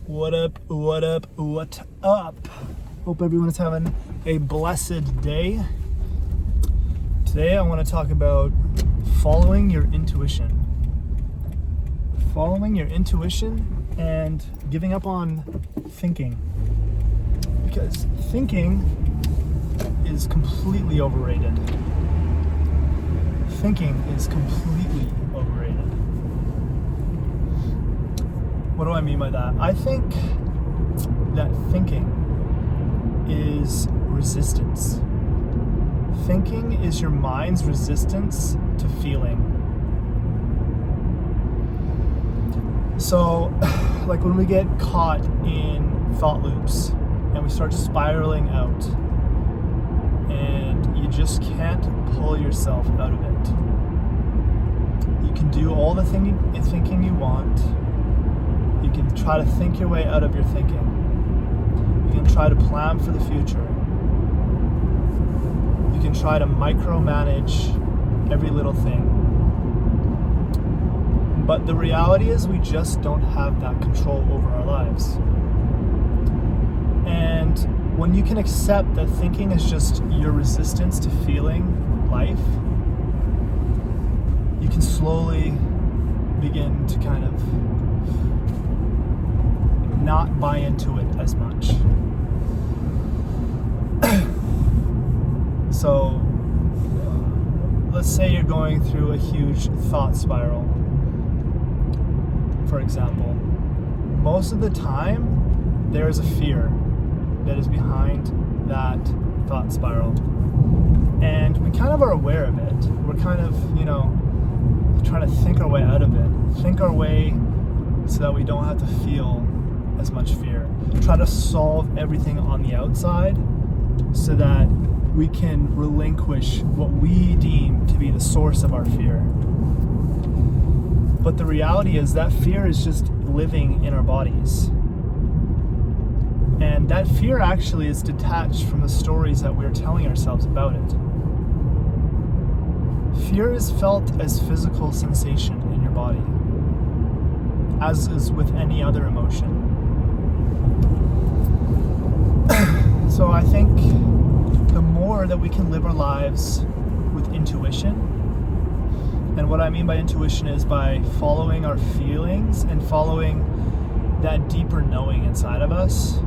What up, what up, what up? Hope everyone is having a blessed day. Today I want to talk about following your intuition. Following your intuition and giving up on thinking. Because thinking is completely overrated. Thinking is completely overrated. What do I mean by that? I think that thinking is resistance. Thinking is your mind's resistance to feeling. So, like when we get caught in thought loops and we start spiraling out and you just can't pull yourself out of it. You can do all the thinking you want. You can try to think your way out of your thinking. You can try to plan for the future. You can try to micromanage every little thing. But the reality is we just don't have that control over our lives. And when you can accept that thinking is just your resistance to feeling life, you can slowly begin to kind of not buy into it as much. So, let's say you're going through a huge thought spiral, for example. Most of the time, there is a fear that is behind that thought spiral. And we kind of are aware of it. We're kind of, trying to think our way out of it. Think our way so that we don't have to feel as much fear. Try to solve everything on the outside so that we can relinquish what we deem to be the source of our fear. But the reality is that fear is just living in our bodies. And that fear actually is detached from the stories that we're telling ourselves about it. Fear is felt as physical sensation in your body, as is with any other emotion. So I think the more that we can live our lives with intuition, and what I mean by intuition is by following our feelings and following that deeper knowing inside of us,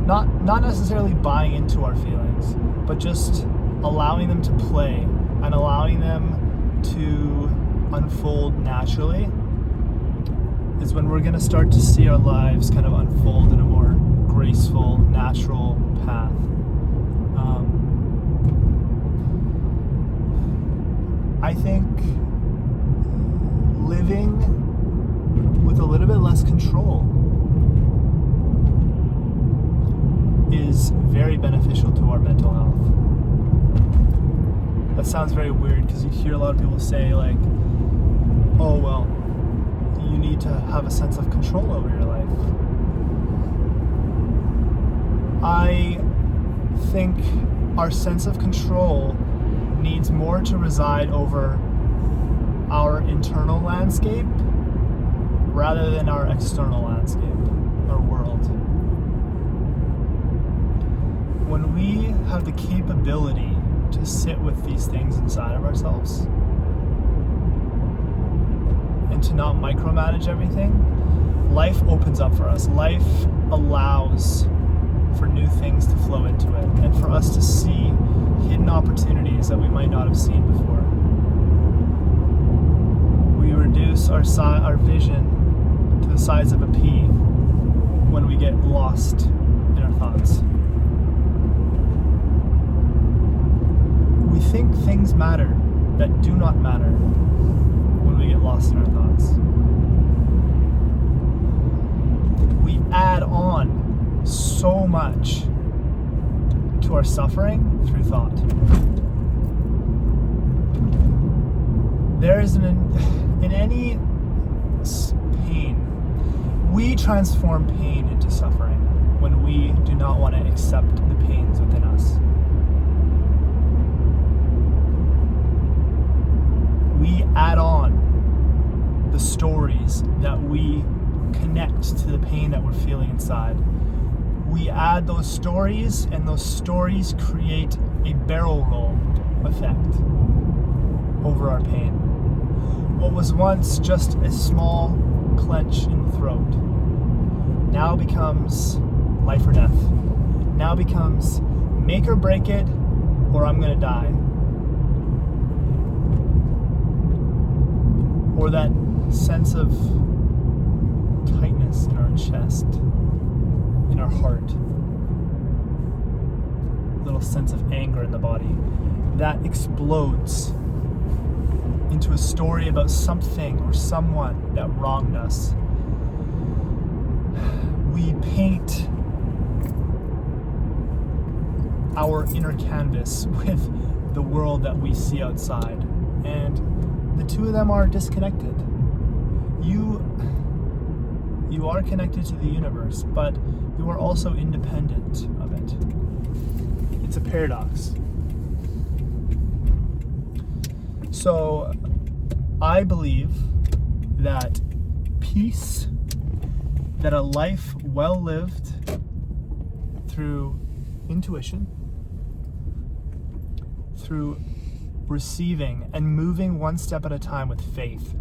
not necessarily buying into our feelings, but just allowing them to play and allowing them to unfold naturally, is when we're going to start to see our lives kind of unfold in a more graceful, natural path. I think living with a little bit less control is very beneficial to our mental health. That sounds very weird because you hear a lot of people say like, oh well, you need to have a sense of control over your life. I think our sense of control needs more to reside over our internal landscape rather than our external landscape, our world. When we have the capability to sit with these things inside of ourselves and to not micromanage everything, life opens up for us. Life allows for new things to flow into it and for us to see hidden opportunities that we might not have seen before. We reduce our vision to the size of a pea when we get lost in our thoughts. We think things matter that do not matter when we get lost in our thoughts. We add on so much to our suffering through thought. There is in any pain, we transform pain into suffering when we do not want to accept the pains within us. We add on the stories that we connect to the pain that we're feeling inside. We add those stories, and those stories create a barrel roll effect over our pain. What was once just a small clench in the throat now becomes life or death. Now becomes make or break it, or I'm gonna die. Or that sense of tightness in our chest, in our heart, a little sense of anger in the body that explodes into a story about something or someone that wronged us. We paint our inner canvas with the world that we see outside, and the two of them are disconnected. You are connected to the universe, but you are also independent of it. It's a paradox. So I believe that peace, that a life well lived through intuition, through receiving and moving one step at a time with faith.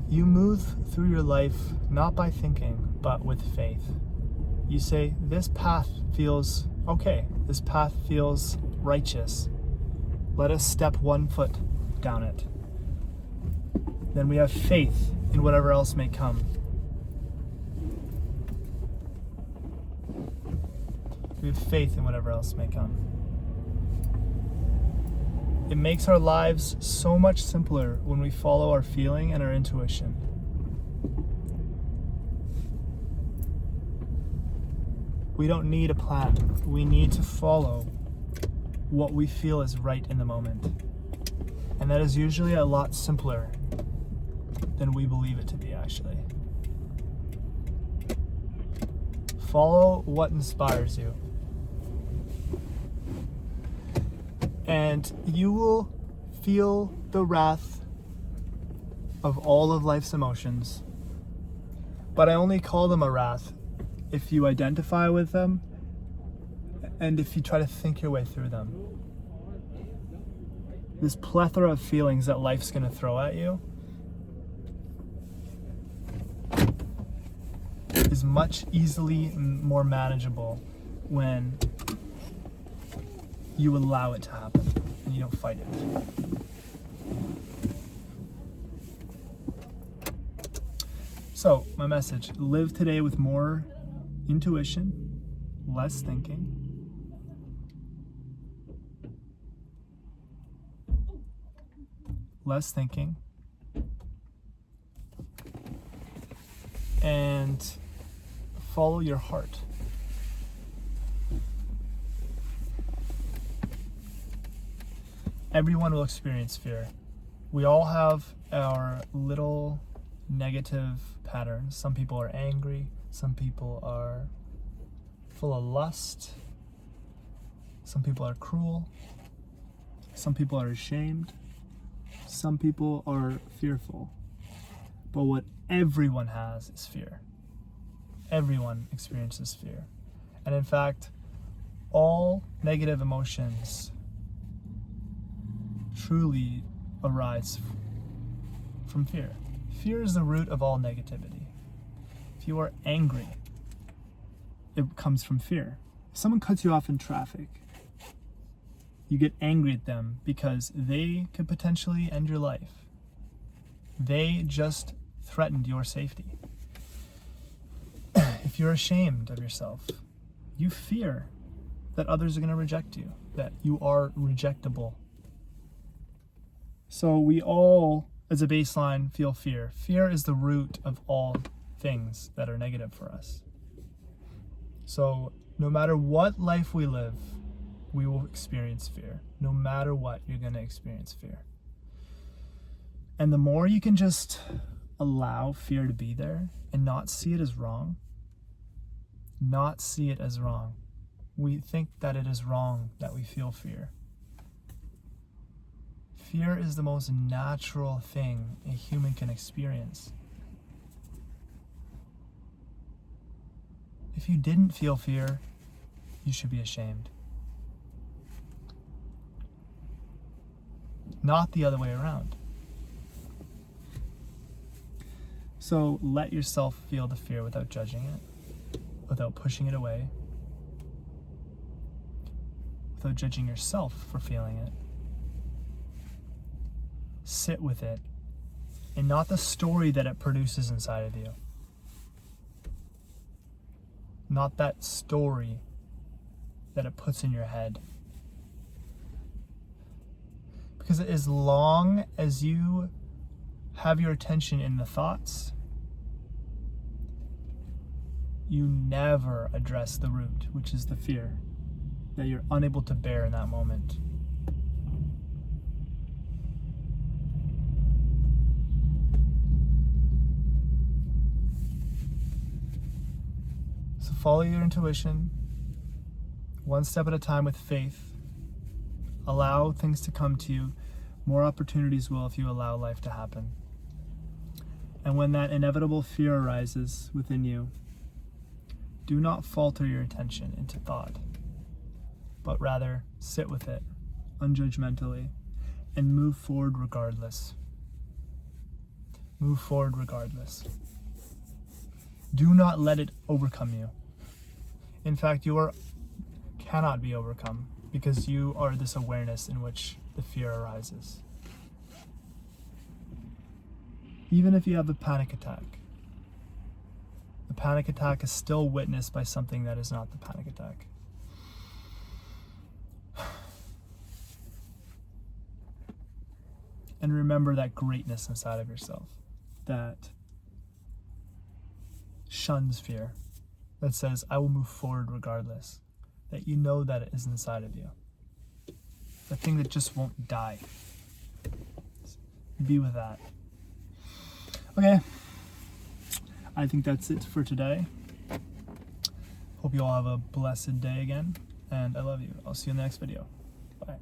You move through your life not by thinking, but with faith. You say, this path feels okay. This path feels righteous. Let us step 1 foot down it. Then we have faith in whatever else may come. We have faith in whatever else may come. It makes our lives so much simpler when we follow our feeling and our intuition. We don't need a plan. We need to follow what we feel is right in the moment. And that is usually a lot simpler than we believe it to be, actually. Follow what inspires you. And you will feel the wrath of all of life's emotions. But I only call them a wrath if you identify with them and if you try to think your way through them. This plethora of feelings that life's going to throw at you is much easily more manageable when you allow it to happen and you don't fight it. So, my message, live today with more intuition, less thinking. Less thinking. And follow your heart. Everyone will experience fear. We all have our little negative patterns. Some people are angry. Some people are full of lust. Some people are cruel. Some people are ashamed. Some people are fearful. But what everyone has is fear. Everyone experiences fear. And in fact, all negative emotions truly arise from fear. Fear is the root of all negativity. If you are angry, it comes from fear. If someone cuts you off in traffic, you get angry at them because they could potentially end your life. They just threatened your safety. If you're ashamed of yourself, you fear that others are going to reject you, that you are rejectable. So we all, as a baseline, feel fear. Fear is the root of all things that are negative for us. So no matter what life we live, we will experience fear. No matter what, you're going to experience fear. And the more you can just allow fear to be there and not see it as wrong, not see it as wrong. We think that it is wrong that we feel fear. Fear is the most natural thing a human can experience. If you didn't feel fear, you should be ashamed. Not the other way around. So let yourself feel the fear without judging it, without pushing it away, without judging yourself for feeling it. Sit with it, and not the story that it produces inside of you. Not that story that it puts in your head. Because as long as you have your attention in the thoughts, you never address the root, which is the fear that you're unable to bear in that moment. So follow your intuition, one step at a time with faith. Allow things to come to you. More opportunities will if you allow life to happen. And when that inevitable fear arises within you, do not falter your attention into thought, but rather sit with it unjudgmentally and move forward regardless. Move forward regardless. Do not let it overcome you. In fact, cannot be overcome because you are this awareness in which the fear arises. Even if you have a panic attack, the panic attack is still witnessed by something that is not the panic attack. And remember that greatness inside of yourself that shuns fear, that says, I will move forward regardless, that you know that it is inside of you. The thing that just won't die. Be with that. Okay. I think that's it for today. Hope you all have a blessed day again, and I love you. I'll see you in the next video. Bye.